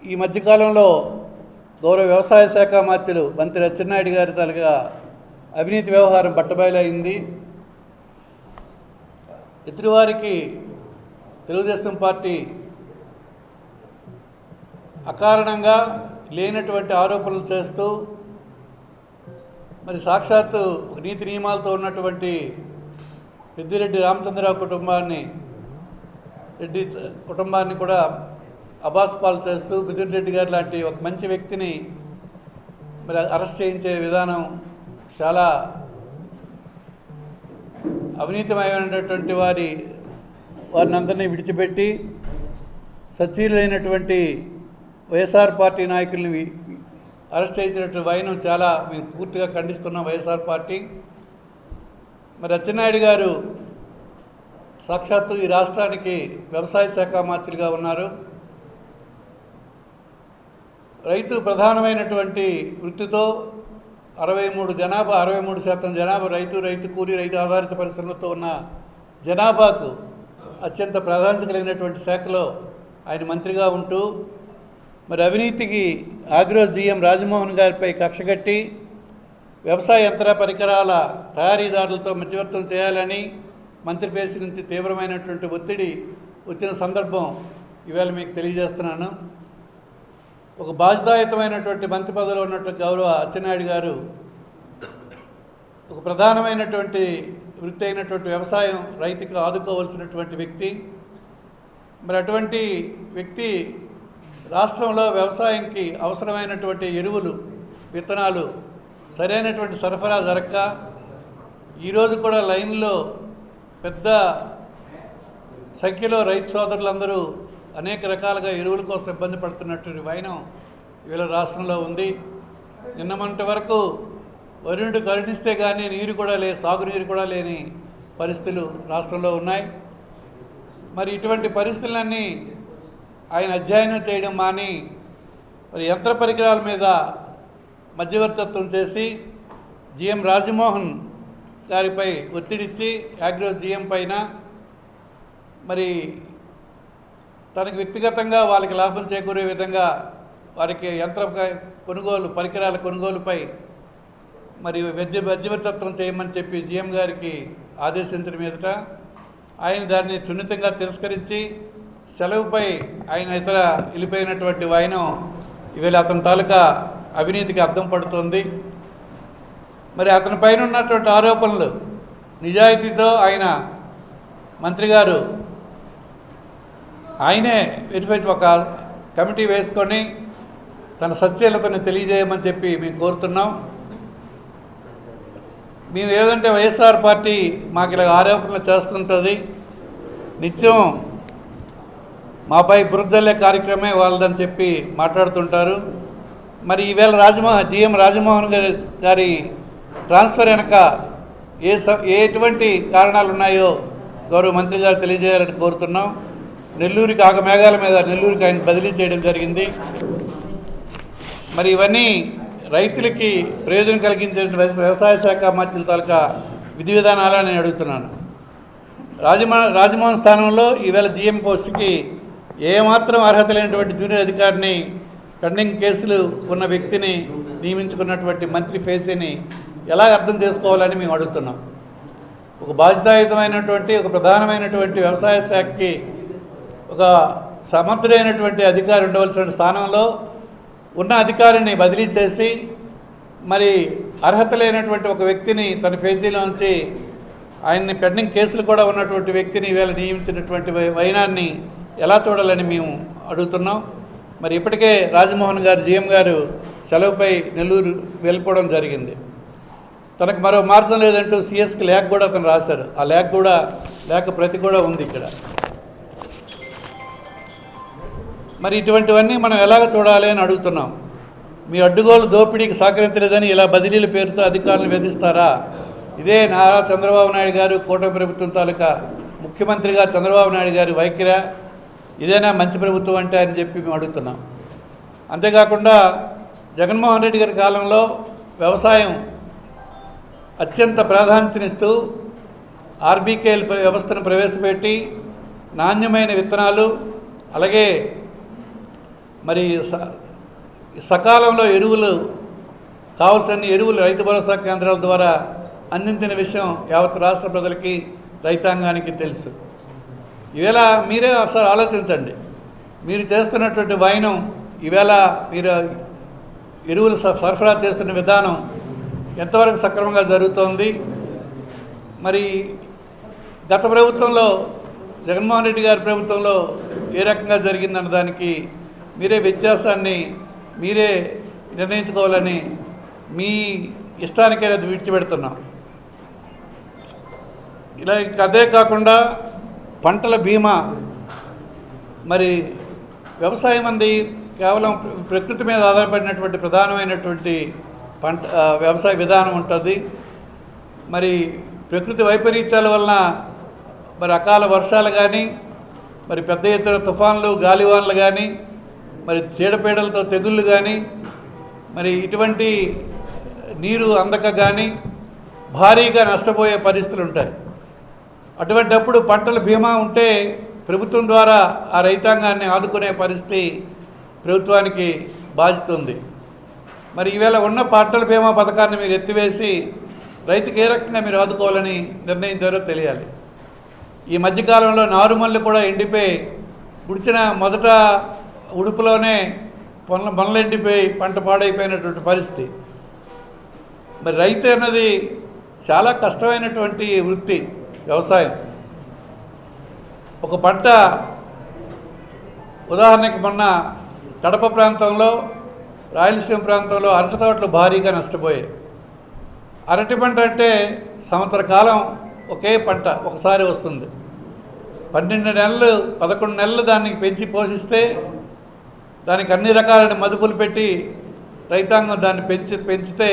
ఈ మధ్యకాలంలో గౌరవ వ్యవసాయ శాఖ మంత్రులు మంత్రి అచ్చెన్నాయుడు గారి తాలూకా అవినీతి వ్యవహారం బట్టబయలైంది. ఎదుటివారికి తెలుగుదేశం పార్టీ అకారణంగా లేనటువంటి ఆరోపణలు చేస్తూ మరి సాక్షాత్తు ఒక నీతి నియమాలతో ఉన్నటువంటి పెద్దిరెడ్డి రామచంద్రరావు కుటుంబాన్ని కూడా అబాస్పాలు చేస్తూ పెద్దిరెడ్డి గారు లాంటి ఒక మంచి వ్యక్తిని మరి అరెస్ట్ చేయించే విధానం చాలా అవినీతిమయమైనటువంటి వారిని అందరినీ విడిచిపెట్టి సచ్చీలులైనటువంటి వైఎస్ఆర్ పార్టీ నాయకుల్ని అరెస్ట్ చేసినటువంటి వైనం చాలా మేము పూర్తిగా ఖండిస్తున్నాం. వైఎస్ఆర్ పార్టీ మరి అచ్చెన్నాయుడు గారు సాక్షాత్తు ఈ రాష్ట్రానికి వ్యవసాయ శాఖ మంత్రిగా ఉన్నారు. రైతు ప్రధానమైనటువంటి వృత్తితో 63% జనాభా రైతు కూలీ రైతు ఆధారిత పరిశ్రమలతో ఉన్న జనాభాకు అత్యంత ప్రాధాన్యత కలిగినటువంటి శాఖలో ఆయన మంత్రిగా ఉంటూ మరి అవినీతికి ఆగ్రో జీఎం రాజమోహన్ గారిపై కక్షగట్టి వ్యవసాయ యంత్ర పరికరాల తయారీదారులతో మధ్యవర్తం చేయాలని మంత్రి ఫేసి నుంచి తీవ్రమైనటువంటి ఒత్తిడి వచ్చిన సందర్భం ఇవాళ మీకు తెలియజేస్తున్నాను. ఒక బాధ్యతాయుతమైనటువంటి మంత్రి పదవిలో ఉన్నటువంటి గౌరవ అచ్చెన్నాయుడు గారు ఒక ప్రధానమైనటువంటి వృత్తి అయినటువంటి వ్యవసాయం రైతుకు ఆదుకోవాల్సినటువంటి వ్యక్తి. మరి అటువంటి వ్యక్తి రాష్ట్రంలో వ్యవసాయంకి అవసరమైనటువంటి ఎరువులు విత్తనాలు సరైనటువంటి సరఫరా జరగక ఈరోజు కూడా లైన్లో పెద్ద సంఖ్యలో రైతు సోదరులందరూ అనేక రకాలుగా ఎరువుల కోసం ఇబ్బంది పడుతున్నటువంటి వైనం ఇవాళ రాష్ట్రంలో ఉంది. నిన్న మొన్నటి వరకు వరుణుడు కరుణిస్తే కానీ సాగునీరు కూడా లేని పరిస్థితులు రాష్ట్రంలో ఉన్నాయి. మరి ఇటువంటి పరిస్థితులన్నీ ఆయన అధ్యయనం చేయడం మాని మరి యంత్ర పరికరాల మీద మధ్యవర్తిత్వం చేసి జీఎం రాజమోహన్ గారిపై ఒత్తిడిచ్చి అగ్రో జీఎం పైన మరి తనకు వ్యక్తిగతంగా వాళ్ళకి లాభం చేకూరే విధంగా వారికి పరికరాల కొనుగోలుపై మరి మధ్యవర్తిత్వం చేయమని చెప్పి జీఎం గారికి ఆదేశించిన మీదట ఆయన దాన్ని సున్నితంగా తిరస్కరించి సెలవుపై ఆయన వెళ్ళిపోయినటువంటి వైనం ఇవాళ అతని తాలూకా అవినీతికి అద్దం పడుతుంది. మరి అతని పైన ఉన్నటువంటి ఆరోపణలు నిజాయితీతో ఆయన మంత్రి గారు ఆయనే వెరిఫై ఒక కమిటీ వేసుకొని తన సత్యలతను తెలియజేయమని చెప్పి మేము కోరుతున్నాం. మేము ఏదంటే వైఎస్ఆర్ పార్టీ మాకు ఇలా ఆరోపణలు చేస్తుంటుంది, నిత్యం మాపై బురదల్లే కార్యక్రమే వాళ్ళదని చెప్పి మాట్లాడుతుంటారు. మరి ఈవేళ జీఎం రాజమోహన్ గారి ట్రాన్స్ఫర్ వెనక ఎటువంటి కారణాలు ఉన్నాయో గౌరవ మంత్రి గారు తెలియజేయాలని కోరుతున్నాం. నెల్లూరుకి ఆగమేఘాల మీద నెల్లూరుకి ఆయన బదిలీ చేయడం జరిగింది. మరి ఇవన్నీ రైతులకి ప్రయోజనం కలిగించే వ్యవసాయ శాఖ మంత్రుల తాలూకా విధి విధానాలని నేను అడుగుతున్నాను. రాజమోహన్ స్థానంలో ఈవేళ జీఎం పోస్టుకి ఏమాత్రం అర్హత లేనటువంటి జూనియర్ అధికారిని పెండింగ్ కేసులు ఉన్న వ్యక్తిని నియమించుకున్నటువంటి మంత్రి ఫేసీని ఎలా అర్థం చేసుకోవాలని మేము అడుగుతున్నాం. ఒక బాధ్యతాయుతమైనటువంటి ఒక ప్రధానమైనటువంటి వ్యవసాయ శాఖకి ఒక సమర్థుడైనటువంటి అధికారి ఉండవలసిన స్థానంలో ఉన్న అధికారిని బదిలీ చేసి మరి అర్హత లేనటువంటి ఒక వ్యక్తిని తన ఫేజీలోంచి ఆయన్ని పెండింగ్ కేసులు కూడా ఉన్నటువంటి వ్యక్తిని ఈవేళ నియమించినటువంటి వైనాన్ని ఎలా చూడాలని మేము అడుగుతున్నాం. మరి ఇప్పటికే రాజమోహన్ గారు జీఎం గారు సెలవుపై నెల్లూరు వెళ్ళిపోవడం జరిగింది. తనకు మరో మార్గం లేదంటూ సిఎస్కి లేఖ కూడా అతను రాశారు. ఆ లేఖ ప్రతి కూడా ఉంది ఇక్కడ. మరి ఇటువంటివన్నీ మనం ఎలాగ చూడాలి అని అడుగుతున్నాం. మీ అడ్డుగోలు దోపిడీకి సహకరించలేదని ఇలా బదిలీల పేరుతో అధికారులను వేధిస్తారా? ఇదే నారా చంద్రబాబు నాయుడు గారు కూటమి ప్రభుత్వం తాలూకా ముఖ్యమంత్రిగా చంద్రబాబు నాయుడు గారి వైఖరి ఇదేనా మంచి ప్రభుత్వం అంటే అని చెప్పి మేము అడుగుతున్నాం. అంతేకాకుండా జగన్మోహన్ రెడ్డి గారి కాలంలో వ్యవసాయం అత్యంత ప్రాధాన్యతనిస్తూ ఆర్బీకేఎల్ వ్యవస్థను ప్రవేశపెట్టి నాణ్యమైన విత్తనాలు అలాగే మరి సకాలంలో ఎరువులు కావలసిన ఎరువులు రైతు భరోసా కేంద్రాల ద్వారా అందించిన విషయం యావత్ రాష్ట్ర ప్రజలకి రైతాంగానికి తెలుసు. ఈవేళ మీరే ఒకసారి ఆలోచించండి. మీరు చేస్తున్నటువంటి వైనం ఈవేళ మీరు ఎరువులు సరఫరా చేస్తున్న విధానం ఎంతవరకు సక్రమంగా జరుగుతోంది? మరి గత ప్రభుత్వంలో జగన్మోహన్ రెడ్డి గారి ప్రభుత్వంలో ఏ రకంగా జరిగిందన్న దానికి మీరే వ్యత్యాసాన్ని మీరే నిర్ణయించుకోవాలని మీ ఇష్టానికైనా అది విడిచిపెడుతున్నాం. ఇలా అదే కాకుండా పంటల బీమా, మరి వ్యవసాయం అంది కేవలం ప్రకృతి మీద ఆధారపడినటువంటి ప్రధానమైనటువంటి వ్యవసాయ విధానం ఉంటుంది. మరి ప్రకృతి వైపరీత్యాల వలన మరి అకాల వర్షాలు కానీ, మరి పెద్ద ఎత్తున తుఫాన్లు గాలివానలు కానీ, మరి చీడపీడలతో తెగుళ్ళు కానీ, మరి ఇటువంటి నీరు అందక కానీ భారీగా నష్టపోయే పరిస్థితులు ఉంటాయి. అటువంటప్పుడు పంటల బీమా ఉంటే ప్రభుత్వం ద్వారా ఆ రైతాంగాన్ని ఆదుకునే పరిస్థితి ప్రభుత్వానికి బాధ్యత ఉంది. మరి ఈవేళ ఉన్న పంటల బీమా పథకాన్ని మీరు ఎత్తివేసి రైతుకి ఏ రకంగా మీరు ఆదుకోవాలని నిర్ణయించారో తెలియాలి. ఈ మధ్యకాలంలో నారుమల్లి కూడా ఎండిపోయి ఉడిచిన మొదట ఉడుపులోనే మొనలు ఎండిపోయి పంట పాడైపోయినటువంటి పరిస్థితి. మరి రైతు అన్నది చాలా కష్టమైనటువంటి వృత్తి వ్యవసాయం. ఒక పంట ఉదాహరణకి మొన్న కడప ప్రాంతంలో, రాయలసీమ ప్రాంతంలో అరటి తోటలు భారీగా నష్టపోయాయి. అరటి పంట అంటే సంవత్సర కాలం ఒకే పంట ఒకసారి వస్తుంది. 12 నెలలు 11 నెలలు దానికి పెంచి పోషిస్తే దానికి అన్ని రకాలైన మదుపులు పెట్టి రైతాంగం దాన్ని పెంచితే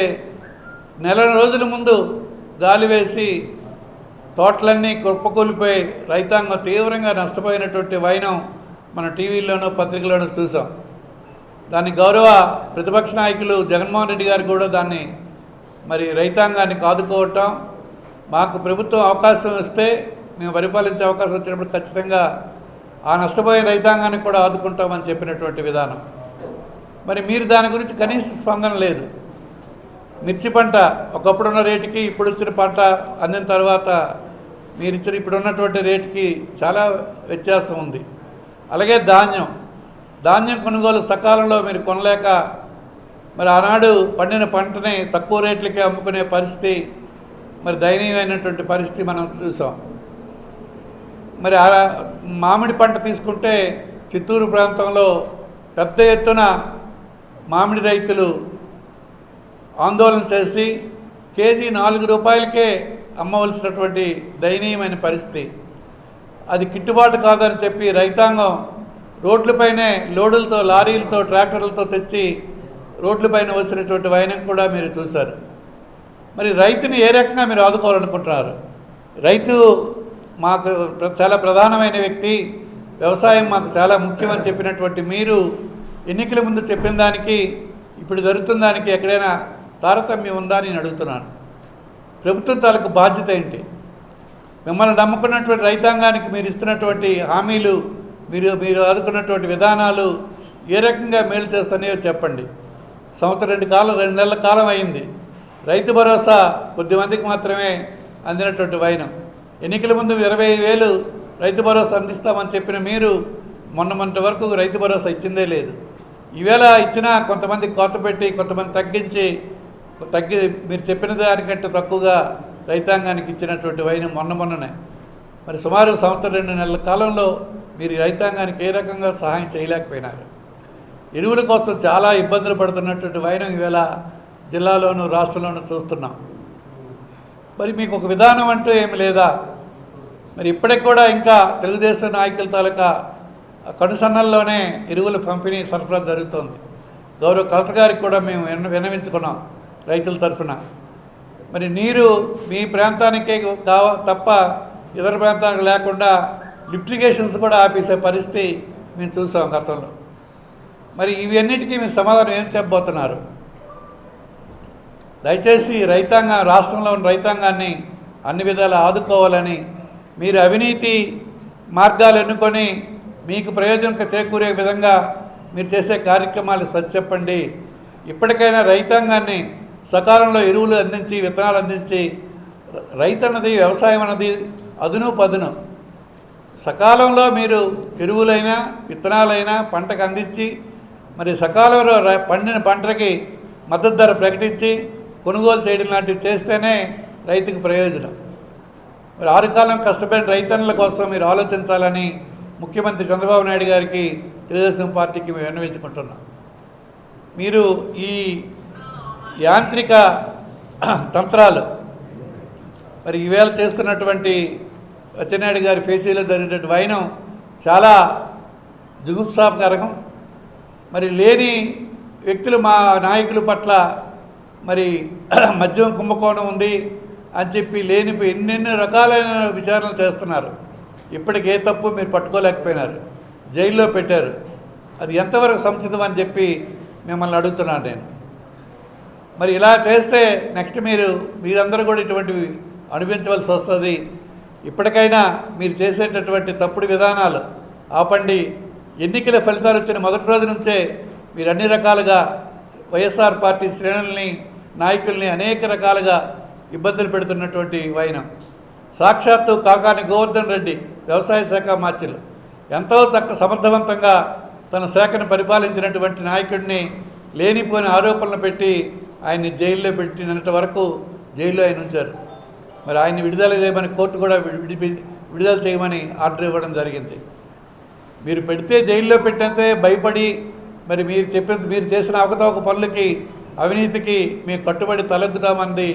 నెల రోజుల ముందు గాలి వేసి తోటలన్నీ కుప్పకూలిపోయి రైతాంగం తీవ్రంగా నష్టపోయినటువంటి వైనం మన టీవీల్లోనూ పత్రికల్లోనూ చూసాం. దాన్ని గౌరవ ప్రతిపక్ష నాయకులు జగన్మోహన్ రెడ్డి గారు కూడా దాన్ని మరి రైతాంగాన్ని ఆదుకోవటం, మాకు ప్రభుత్వం అవకాశం ఇస్తే మేము పరిపాలించే అవకాశం వచ్చినప్పుడు ఖచ్చితంగా ఆ నష్టపోయిన రైతాంగాన్ని కూడా ఆదుకుంటామని చెప్పినటువంటి విధానం. మరి మీరు దాని గురించి కనీస స్పందన లేదు. మిర్చి పంట ఒకప్పుడున్న రేటుకి ఇప్పుడు ఇచ్చిన పంట అందిన తర్వాత మీరు ఇచ్చిన ఇప్పుడున్నటువంటి రేటుకి చాలా వ్యత్యాసం ఉంది. అలాగే ధాన్యం కొనుగోలు సకాలంలో మీరు కొనలేక మరి ఆనాడు పండిన పంటని తక్కువ రేట్లకే అమ్ముకునే పరిస్థితి, మరి దయనీయమైనటువంటి పరిస్థితి మనం చూసాం. మరి మామిడి పంట తీసుకుంటే చిత్తూరు ప్రాంతంలో పెద్ద ఎత్తున మామిడి రైతులు ఆందోళన చేసి కేజీ 4 రూపాయలకే అమ్మవలసినటువంటి దయనీయమైన పరిస్థితి. అది గిట్టుబాటు కాదని చెప్పి రైతాంగం రోడ్లపైనే లోడులతో, లారీలతో, ట్రాక్టర్లతో తెచ్చి రోడ్లపైన వచ్చినటువంటి వైనం కూడా మీరు చూశారు. మరి రైతుని ఏ రకంగా మీరు ఆదుకోవాలనుకుంటున్నారు? రైతు మాకు చాలా ప్రధానమైన వ్యక్తి, వ్యవసాయం మాకు చాలా ముఖ్యమని చెప్పినటువంటి మీరు ఎన్నికల ముందు చెప్పిన దానికి ఇప్పుడు జరుగుతున్న దానికి ఎక్కడైనా తారతమ్యం ఉందా అని నేను అడుగుతున్నాను. ప్రభుత్వం తాలూకు బాధ్యత ఏంటి? మిమ్మల్ని నమ్ముకున్నటువంటి రైతాంగానికి మీరు ఇస్తున్నటువంటి హామీలు, మీరు ఆదుకున్నటువంటి విధానాలు ఏ రకంగా మేలు చేస్తాయో చెప్పండి. సంవత్సరం 2 నెలల కాలం అయింది. రైతు భరోసా కొద్దిమందికి మాత్రమే అందినటువంటి వైనం. ఎన్నికల ముందు 20,000 రైతు భరోసా అందిస్తామని చెప్పిన మీరు మొన్నటి వరకు రైతు భరోసా ఇచ్చిందే లేదు. ఈవేళ ఇచ్చినా కొంతమంది కోత పెట్టి, కొంతమంది తగ్గి మీరు చెప్పిన దానికంటే తక్కువగా రైతాంగానికి ఇచ్చినటువంటి వైనం మొన్ననే. మరి సుమారు సంవత్సరం 2 నెలల కాలంలో మీరు రైతాంగానికి ఏ రకంగా సహాయం చేయలేకపోయినారు? ఎరువుల కోసం చాలా ఇబ్బందులు పడుతున్నటువంటి వైనం ఈవేళ జిల్లాలోనూ రాష్ట్రంలోనూ చూస్తున్నాం. మరి మీకు ఒక విధానం అంటూ ఏమి లేదా? మరి ఇప్పటికి కూడా ఇంకా తెలుగుదేశం నాయకుల తాలూకా కనుసన్నల్లోనే ఎరువుల పంపిణీ సరఫరా జరుగుతోంది. గౌరవ కలెక్టర్ గారికి కూడా మేము విన్నవించుకున్నాం రైతుల తరఫున. మరి నీరు మీ ప్రాంతానికే తప్ప ఇతర ప్రాంతానికి లేకుండా లిఫ్టిగేషన్స్ కూడా ఆపేసే పరిస్థితి మేము చూసాం గతంలో. మరి ఇవన్నిటికీ మీరు సమాధానం ఏం చెప్పబోతున్నారు? దయచేసి రాష్ట్రంలో ఉన్న రైతాంగాన్ని అన్ని విధాలా ఆదుకోవాలని, మీరు అవినీతి మార్గాలు ఎన్నుకొని మీకు ప్రయోజనం చేకూరే విధంగా మీరు చేసే కార్యక్రమాలు చెప్పండి. ఇప్పటికైనా రైతాంగాన్ని సకాలంలో ఎరువులు అందించి విత్తనాలు అందించి రైతు అన్నది వ్యవసాయం అన్నది అదును పదును. సకాలంలో మీరు ఎరువులైనా విత్తనాలైనా పంటకు అందించి మరి సకాలంలో పండిన పంటకి మద్దతు ధర ప్రకటించి కొనుగోలు చేయడం లాంటివి చేస్తేనే రైతుకు ప్రయోజనం. మరి 6 కాలం కష్టపడిన రైతన్నుల కోసం మీరు ఆలోచించాలని ముఖ్యమంత్రి చంద్రబాబు నాయుడు గారికి తెలుగుదేశం పార్టీకి మేము విన్నవించుకుంటున్నాం. మీరు ఈ యాంత్రిక తంత్రాలు మరి ఈవేళ చేస్తున్నటువంటి అచ్చెన్నాయుడు గారి ఫేసీలో జరిగినటువంటి వైనం చాలా జుగుప్సాకరం. మరి లేని వ్యక్తులు మా నాయకుల పట్ల మరి మద్యం కుంభకోణం ఉంది అని చెప్పి లేని ఎన్నెన్నో రకాలైన విచారణలు చేస్తున్నారు. ఇప్పటికి ఏ తప్పు మీరు పట్టుకోలేకపోయినారు, జైల్లో పెట్టారు. అది ఎంతవరకు సముచితం అని చెప్పి మిమ్మల్ని అడుగుతున్నాను నేను. మరి ఇలా చేస్తే నెక్స్ట్ మీరందరూ కూడా ఇటువంటివి అనుభవించవలసి వస్తుంది. ఇప్పటికైనా మీరు చేసేటటువంటి తప్పుడు విధానాలు ఆపండి. ఎన్నికల ఫలితాలు వచ్చిన మొదటి రోజు నుంచే మీరు అన్ని రకాలుగా వైఎస్ఆర్ పార్టీ శ్రేణుల్ని నాయకుల్ని అనేక రకాలుగా ఇబ్బందులు పెడుతున్నటువంటి వైనం. సాక్షాత్తు కాకాని గోవర్ధన్ రెడ్డి వ్యవసాయ శాఖ మంత్రులు ఎంతో సమర్థవంతంగా తన శాఖను పరిపాలించినటువంటి నాయకుడిని లేనిపోయిన ఆరోపణలు పెట్టి ఆయన్ని జైల్లో పెట్టినంత వరకు జైల్లో ఆయన ఉంచారు. మరి ఆయన్ని విడుదల చేయమని కోర్టు కూడా విడుదల చేయమని ఆర్డర్ ఇవ్వడం జరిగింది. మీరు పెడితే జైల్లో పెట్టినంతే భయపడి మరి మీరు చేసిన అవకతవక పనులకి అవినీతికి మేము కట్టుబడి తలొగ్గుతామంది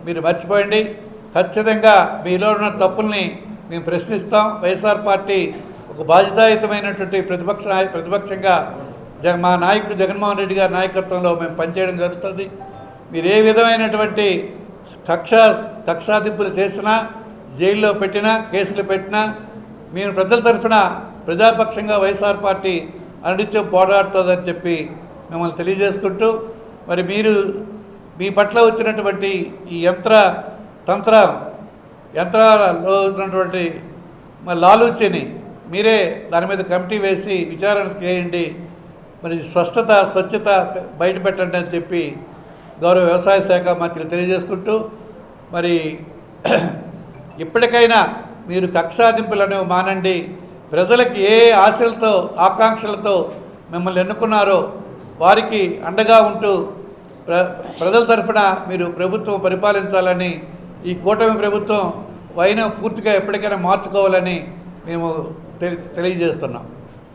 మీరు మర్చిపోయండి. ఖచ్చితంగా మీలో ఉన్న తప్పుల్ని మేము ప్రశ్నిస్తాం. వైఎస్ఆర్ పార్టీ ఒక బాధ్యతాయుతమైనటువంటి ప్రతిపక్షంగా మా నాయకుడు జగన్మోహన్ రెడ్డి గారి నాయకత్వంలో మేము పనిచేయడం జరుగుతుంది. మీరు ఏ విధమైనటువంటి కక్షాదింపులు చేసినా, జైల్లో పెట్టినా, కేసులు పెట్టినా మేము ప్రజల తరఫున ప్రజాపక్షంగా వైఎస్ఆర్ పార్టీ అనిత్యం పోరాడుతుందని చెప్పి మిమ్మల్ని తెలియజేసుకుంటూ మరి మీ పట్ల వచ్చినటువంటి ఈ యంత్రాలలో ఉన్నటువంటి మరి లాలూచిని మీరే దాని మీద కమిటీ వేసి విచారణ చేయండి. మరి స్వచ్ఛత బయటపెట్టండి అని చెప్పి గౌరవ వ్యవసాయ శాఖ మంత్రులు తెలియజేసుకుంటూ మరి ఇప్పటికైనా మీరు కక్షాదింపులు అనేవి మానండి. ప్రజలకి ఏ ఆశలతో ఆకాంక్షలతో మిమ్మల్ని ఎన్నుకున్నారో వారికి అండగా ఉంటూ ప్రజల తరఫున మీరు ప్రభుత్వం పరిపాలించాలని, ఈ కూటమి ప్రభుత్వం వైనం పూర్తిగా ఎప్పటికైనా మార్చుకోవాలని మేము తెలియజేస్తున్నాం.